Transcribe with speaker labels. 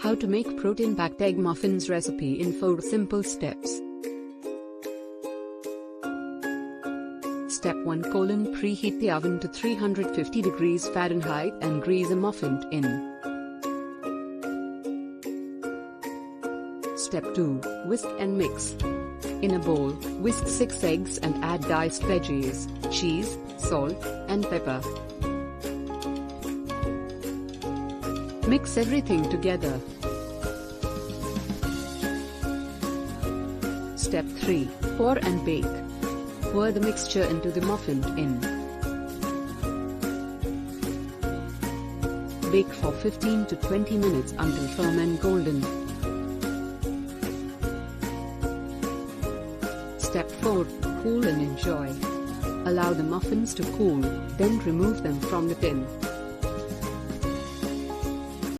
Speaker 1: How to make protein-packed egg muffins recipe in 4 simple steps. Step 1: Preheat the oven to 350 degrees Fahrenheit and grease a muffin tin. Step 2: Whisk and mix. In a bowl, whisk 6 eggs and add diced veggies, cheese, salt, and pepper. Mix everything together. Step 3: Pour and bake. Pour the mixture into the muffin tin. Bake for 15 to 20 minutes until firm and golden. Step 4: Cool and enjoy. Allow the muffins to cool, then remove them from the tin.